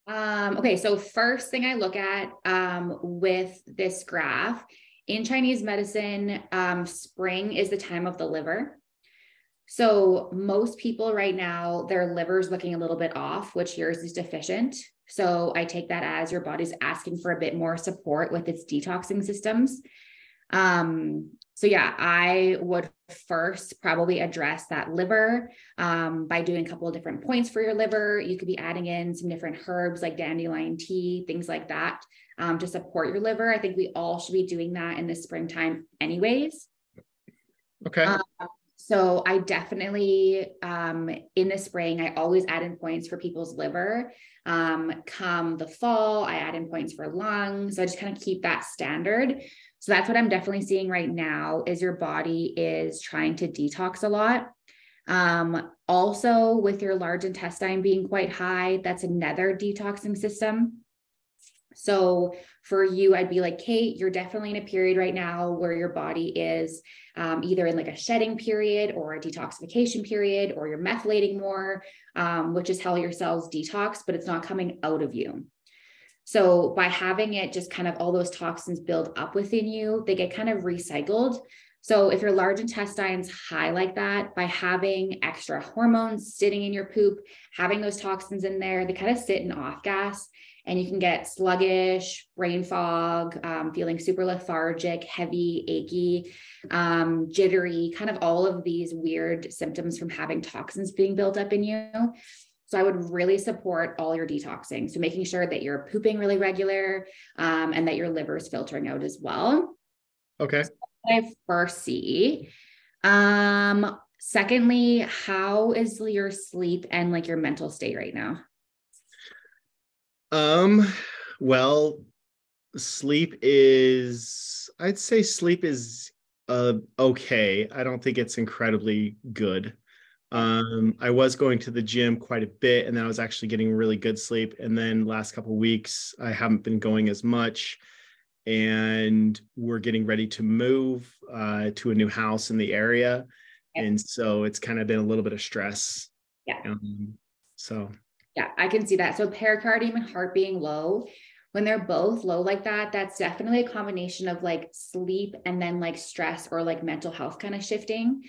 Okay, so first thing I look at with this graph, in Chinese medicine, spring is the time of the liver. So most people right now, their liver's looking a little bit off, which yours is deficient. So I take that as your body's asking for a bit more support with its detoxing systems. So yeah, I would first probably address that liver by doing a couple of different points for your liver. You could be adding in some different herbs like dandelion tea, things like that, to support your liver. I think we all should be doing that in the springtime anyways. Okay. So I definitely, in the spring, I always add in points for people's liver. Come the fall, I add in points for lungs. So I just kind of keep that standard. So that's what I'm definitely seeing right now is your body is trying to detox a lot. Also with your large intestine being quite high, that's another detoxing system. So for you, I'd be like, Kate, you're definitely in a period right now where your body is either in like a shedding period or a detoxification period, or you're methylating more, which is how your cells detox, but it's not coming out of you. So by having it just kind of all those toxins build up within you, they get kind of recycled. So if your large intestine's high like that, by having extra hormones sitting in your poop, having those toxins in there, they kind of sit in off gas, and you can get sluggish, brain fog, feeling super lethargic, heavy, achy, jittery, kind of all of these weird symptoms from having toxins being built up in you. So I would really support all your detoxing. So making sure that you're pooping really regular, and that your liver is filtering out as well. Okay. So I first see. Secondly, how is your sleep and like your mental state right now? Well, I'd say sleep is okay. I don't think it's incredibly good. I was going to the gym quite a bit, and then I was actually getting really good sleep. And then last couple of weeks, I haven't been going as much, and we're getting ready to move to a new house in the area. Yep. And so it's kind of been a little bit of stress. Yeah. So Yeah, I can see that. So pericardium and heart being low, when they're both low like that, that's definitely a combination of like sleep and then like stress or like mental health kind of shifting.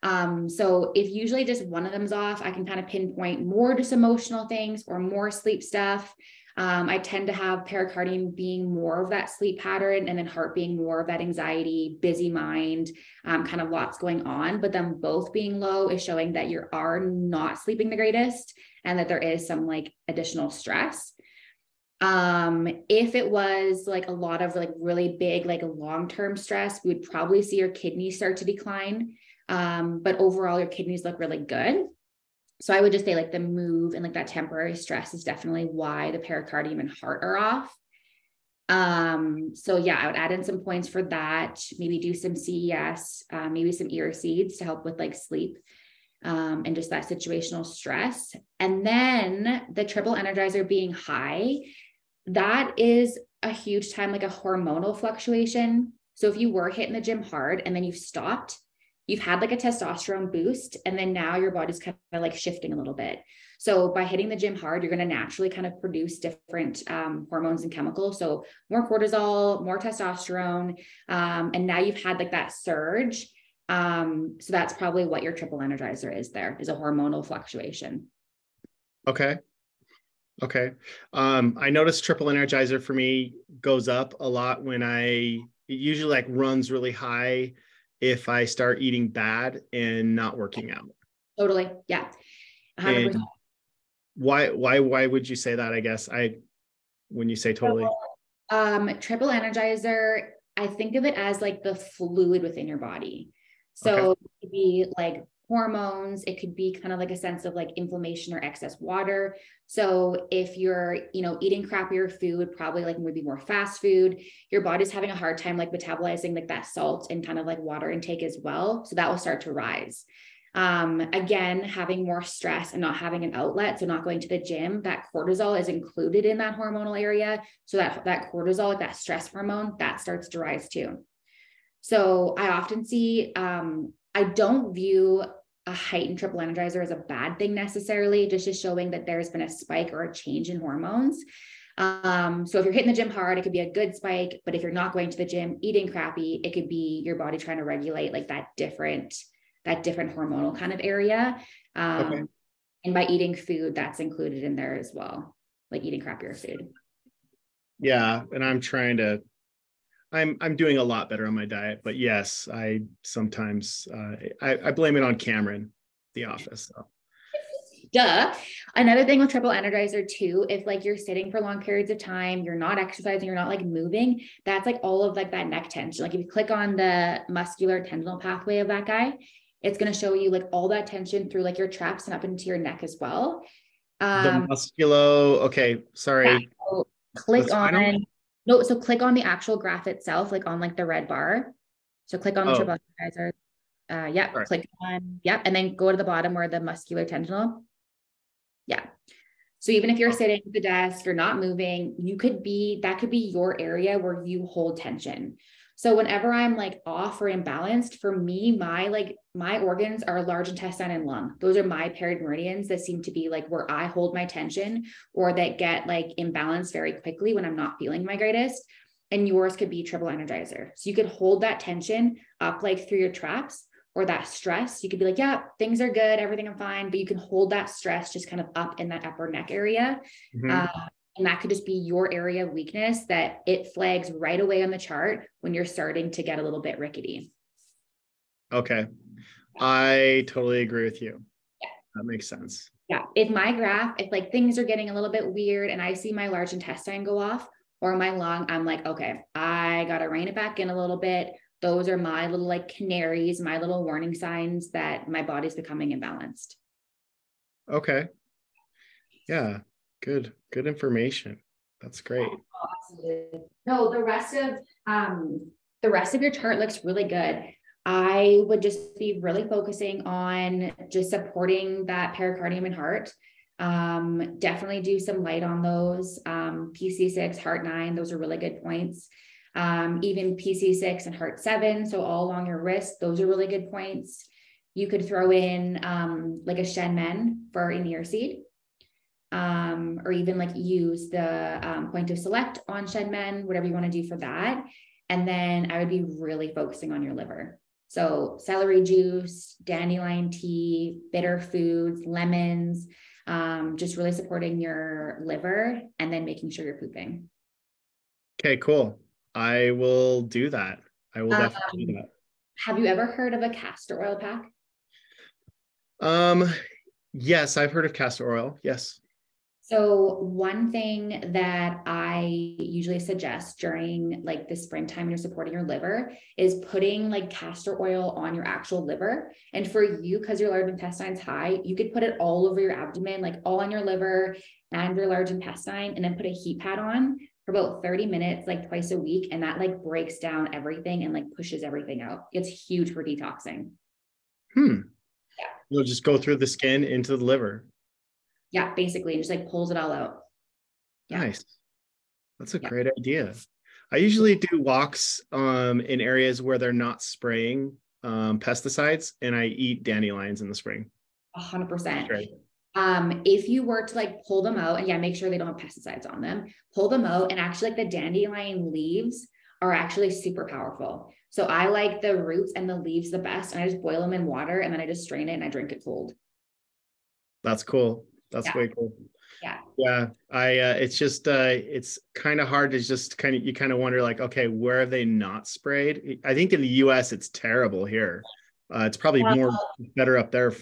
So if usually just one of them's off, I can kind of pinpoint more just emotional things or more sleep stuff. I tend to have pericardium being more of that sleep pattern, and then heart being more of that anxiety, busy mind, kind of lots going on. But them both being low is showing that you are not sleeping the greatest, and that there is some like additional stress. If it was like a lot of like really big, like a long-term stress, we would probably see your kidneys start to decline. But overall, your kidneys look really good. So I would just say like the move and like that temporary stress is definitely why the pericardium and heart are off. So yeah, I would add in some points for that, maybe do some CES, maybe some ear seeds to help with like sleep, and just that situational stress. And then the triple energizer being high, that is a huge time, like a hormonal fluctuation. So if you were hitting the gym hard and then you've stopped, you've had like a testosterone boost, and then now your body's kind of like shifting a little bit. So by hitting the gym hard, you're going to naturally kind of produce different hormones and chemicals. So more cortisol, more testosterone. And now you've had like that surge. So that's probably what your triple energizer is there, is a hormonal fluctuation. okay. Okay. I noticed triple energizer for me goes up a lot when it usually like runs really high if I start eating bad and not working out. Totally. Yeah. 100%. And why would you say that? I guess when you say totally. Triple energizer, I think of it as like the fluid within your body. Okay. So it could be like hormones, it could be kind of like a sense of like inflammation or excess water. So if you're, eating crappier food, probably like maybe more fast food, your body's having a hard time like metabolizing like that salt and kind of like water intake as well. So that will start to rise. Again, having more stress and not having an outlet, so not going to the gym, that cortisol is included in that hormonal area. So that cortisol, like that stress hormone, that starts to rise too. So I often see, I don't view a heightened triple energizer is a bad thing necessarily, just showing that there's been a spike or a change in hormones. So if you're hitting the gym hard, it could be a good spike, but if you're not going to the gym, eating crappy, it could be your body trying to regulate like that different hormonal kind of area. Okay. And by eating food, that's included in there as well, like eating crappier food. Yeah, and I'm doing a lot better on my diet, but yes, I sometimes I blame it on Cameron, the office. So. Duh. Another thing with triple energizer too, if like you're sitting for long periods of time, you're not exercising, you're not like moving, that's like all of like that neck tension. Like if you click on the muscular tendinal pathway of that guy, it's going to show you like all that tension through like your traps and up into your neck as well. The musculo, okay, sorry. Yeah, so click on, no, so click on the actual graph itself, like on like the red bar. So click on the triple energizer. Yep, right. Click on, yep, and then go to the bottom where the muscular tendinal. Yeah. So even if you're sitting at the desk, you're not moving, that could be your area where you hold tension. So whenever I'm like off or imbalanced, for me, my organs are large intestine and lung. Those are my paired meridians that seem to be like where I hold my tension or that get like imbalanced very quickly when I'm not feeling my greatest. And yours could be triple energizer. So you could hold that tension up like through your traps or that stress. You could be like, yeah, things are good, everything I'm fine, but you can hold that stress just kind of up in that upper neck area. Mm-hmm. And that could just be your area of weakness that it flags right away on the chart when you're starting to get a little bit rickety. Okay. I totally agree with you. Yeah. That makes sense. Yeah. If like things are getting a little bit weird and I see my large intestine go off or my lung, I'm like, okay, I got to rein it back in a little bit. Those are my little like canaries, my little warning signs that my body's becoming imbalanced. Okay. Yeah. Good information. That's great. Oh, absolutely. No, the rest of your chart looks really good. I would just be really focusing on just supporting that pericardium and heart. Definitely do some light on those. PC6, heart 9, those are really good points. Even PC6 and heart 7, so all along your wrist, those are really good points. You could throw in like a Shen Men for in ear seed. Or even like use the point of select on Shen Men, whatever you want to do for that. And then I would be really focusing on your liver. So celery juice, dandelion tea, bitter foods, lemons, just really supporting your liver and then making sure you're pooping. Okay, cool. I will do that. I will definitely do that. Have you ever heard of a castor oil pack? Yes, I've heard of castor oil. Yes. So one thing that I usually suggest during like the springtime when you're supporting your liver is putting like castor oil on your actual liver. And for you, because your large intestine's high, you could put it all over your abdomen, like all on your liver and your large intestine, and then put a heat pad on for about 30 minutes, like twice a week. And that like breaks down everything and like pushes everything out. It's huge for detoxing. Yeah. You'll just go through the skin into the liver. Yeah, basically, just like pulls it all out. Yeah. Nice. That's a great idea. I usually do walks in areas where they're not spraying pesticides, and I eat dandelions in the spring. 100%. If you were to like pull them out, and make sure they don't have pesticides on them, pull them out, and actually like the dandelion leaves are actually super powerful. So I like the roots and the leaves the best, and I just boil them in water, and then I just strain it and I drink it cold. That's cool. That's way cool. Yeah. It's just, it's kind of hard to just you kind of wonder like, okay, where have they not sprayed? I think in the US, it's terrible here. It's probably better up there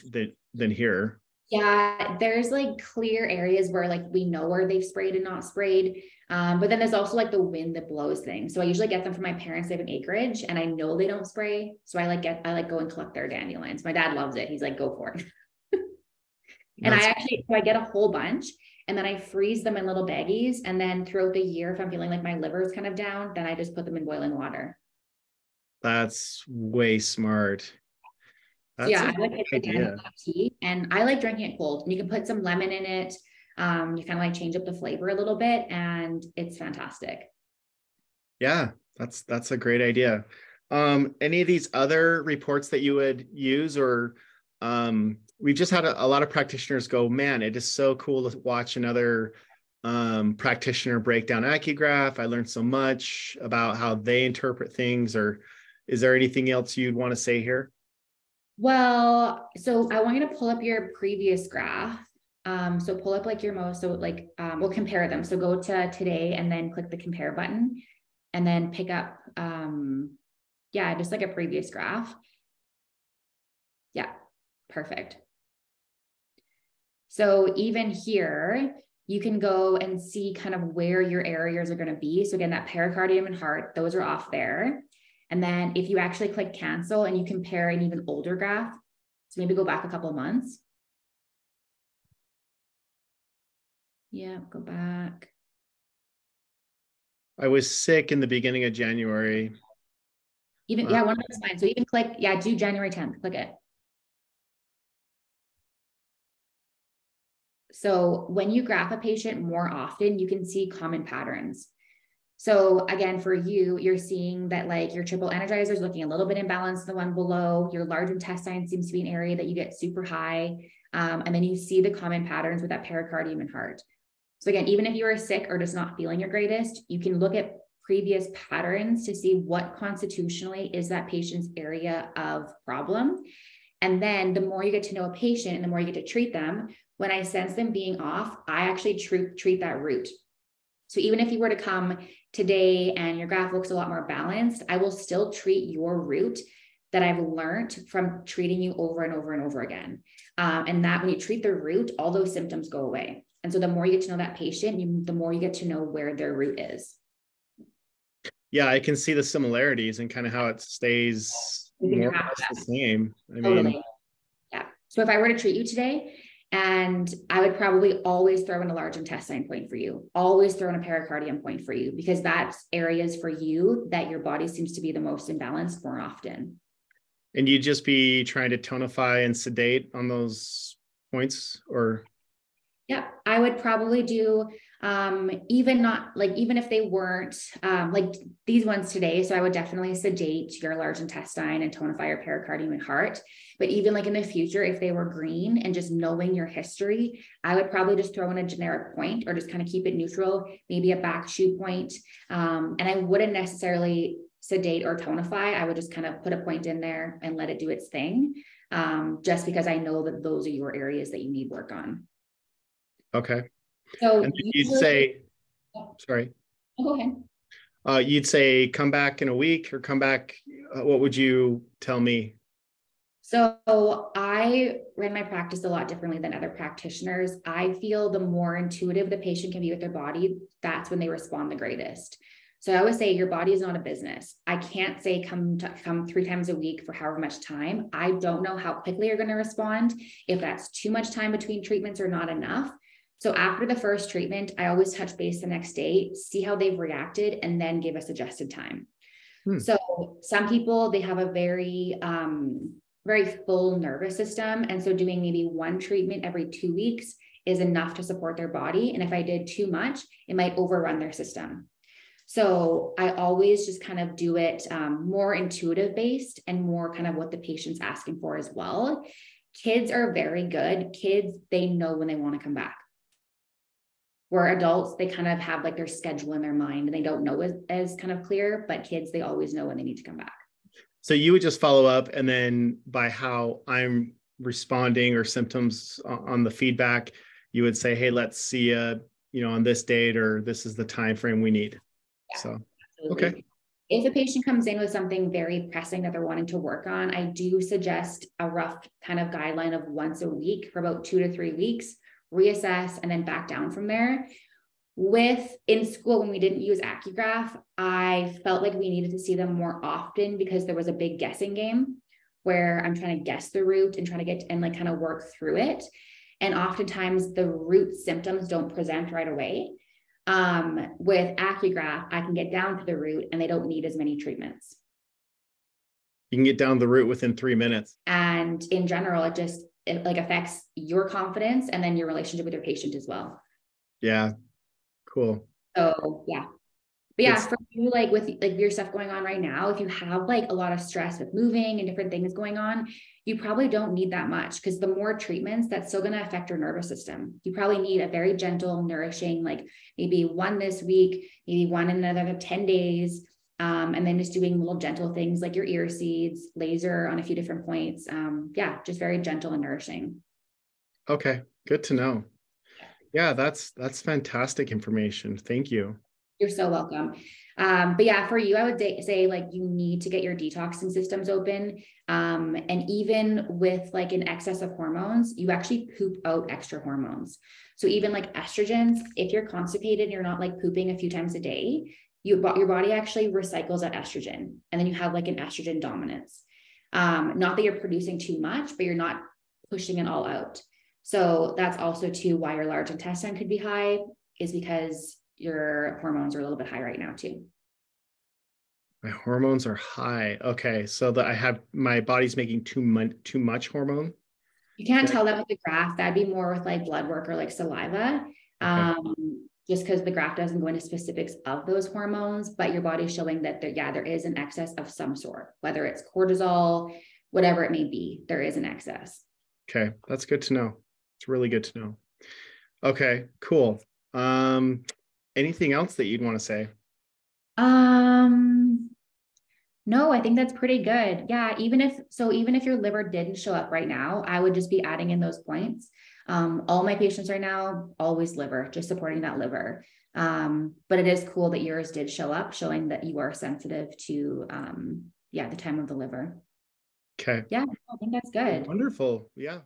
than here. Yeah. There's like clear areas where like we know where they've sprayed and not sprayed. But then there's also like the wind that blows things. So I usually get them from my parents. They have an acreage and I know they don't spray. So I go and collect their dandelions. My dad loves it. He's like, go for it. And I get a whole bunch and then I freeze them in little baggies. And then throughout the year, if I'm feeling like my liver is kind of down, then I just put them in boiling water. That's way smart. I like tea and I like drinking it cold. And you can put some lemon in it. You kind of like change up the flavor a little bit and it's fantastic. Yeah, that's a great idea. Any of these other reports that you would use or we've just had a lot of practitioners go, man, it is so cool to watch another practitioner break down AccuGraph. I learned so much about how they interpret things. Or is there anything else you'd want to say here? Well, so I want you to pull up your previous graph. So pull up like your most, so like we'll compare them. So go to today and then click the compare button and then pick up, yeah, just like a previous graph. Yeah, perfect. So even here, you can go and see kind of where your areas are going to be. So again, that pericardium and heart, those are off there. And then if you actually click cancel and you compare an even older graph, so maybe go back a couple of months. Yeah, go back. I was sick in the beginning of January. Even, yeah, one of those fine. So even click, yeah, do January 10th, click it. So when you graph a patient more often, you can see common patterns. So again, for you, you're seeing that like your triple energizer is looking a little bit imbalanced, the one below. Your large intestine seems to be an area that you get super high. And then you see the common patterns with that pericardium and heart. So again, even if you are sick or just not feeling your greatest, you can look at previous patterns to see what constitutionally is that patient's area of problem. And then the more you get to know a patient and the more you get to treat them, when I sense them being off, I actually treat that root. So even if you were to come today and your graph looks a lot more balanced, I will still treat your root that I've learned from treating you over and over and over again. And that when you treat the root, all those symptoms go away. And so the more you get to know that patient, the more you get to know where their root is. Yeah, I can see the similarities and kind of how it stays more or less the same. I mean, yeah. So if I were to treat you today, and I would probably always throw in a large intestine point for you, always throw in a pericardium point for you, because that's areas for you that your body seems to be the most imbalanced more often. And you'd just be trying to tonify and sedate on those points, or? Yeah, I would probably do even if they weren't like these ones today. So I would definitely sedate your large intestine and tonify your pericardium and heart. But even like in the future, if they were green and just knowing your history, I would probably just throw in a generic point or just kind of keep it neutral, maybe a back shoe point. And I wouldn't necessarily sedate or tonify. I would just kind of put a point in there and let it do its thing. Just because I know that those are your areas that you need work on. Okay. So and you'd say, sorry. Go ahead. You'd say come back in a week or come back. What would you tell me? So I ran my practice a lot differently than other practitioners. I feel the more intuitive the patient can be with their body, that's when they respond the greatest. So I always say your body is not a business. I can't say come 3 times a week for however much time. I don't know how quickly you're going to respond, if that's too much time between treatments or not enough. So after the first treatment, I always touch base the next day, see how they've reacted, and then give a suggested time. So some people, they have a very full nervous system. And so doing maybe one treatment every 2 weeks is enough to support their body. And if I did too much, it might overrun their system. So I always just kind of do it more intuitive based and more kind of what the patient's asking for as well. Kids are very good. Kids, they know when they want to come back. Where adults, they kind of have like their schedule in their mind and they don't know as kind of clear, but kids, they always know when they need to come back. So you would just follow up, and then by how I'm responding or symptoms on the feedback, you would say, hey, let's see you on this date, or this is the time frame we need. Yeah, so absolutely. Okay. If a patient comes in with something very pressing that they're wanting to work on, I do suggest a rough kind of guideline of once a week for about 2 to 3 weeks, reassess, and then back down from there. In school, when we didn't use AccuGraph, I felt like we needed to see them more often because there was a big guessing game where I'm trying to guess the root and trying to get and like kind of work through it. And oftentimes the root symptoms don't present right away. With AccuGraph, I can get down to the root and they don't need as many treatments. You can get down the root within 3 minutes. And in general, it like affects your confidence and then your relationship with your patient as well. Yeah. Cool. So yeah. But Good. yeah, for you, like with like your stuff going on right now, if you have like a lot of stress with moving and different things going on, you probably don't need that much, because the more treatments, that's still going to affect your nervous system. You probably need a very gentle, nourishing, like maybe one this week, maybe one in another 10 days. And then just doing little gentle things like your ear seeds, laser on a few different points. Yeah, just very gentle and nourishing. Okay, good to know. Yeah, that's fantastic information. Thank you. You're so welcome. But yeah, for you, I would say like you need to get your detoxing systems open. And even with like an excess of hormones, you actually poop out extra hormones. So even like estrogens, if you're constipated, you're not like pooping a few times a day, your body actually recycles that estrogen, and then you have like an estrogen dominance. Not that you're producing too much, but you're not pushing it all out. So that's also too why your large intestine could be high, is because your hormones are a little bit high right now too. My hormones are high. Okay, so that I have my body's making too much hormone. You can't tell that with the graph. That'd be more with like blood work or like saliva. Okay. Just because the graph doesn't go into specifics of those hormones, but your body's showing that there is an excess of some sort, whether it's cortisol, whatever it may be, there is an excess. Okay, that's good to know. It's really good to know. Okay, cool. Anything else that you'd want to say? Um, No, I think that's pretty good. Yeah, even if your liver didn't show up right now, I would just be adding in those points. All my patients right now, always liver, just supporting that liver. But it is cool that yours did show up, showing that you are sensitive to yeah, the time of the liver. Okay. Yeah, I think that's good. Wonderful. Yeah.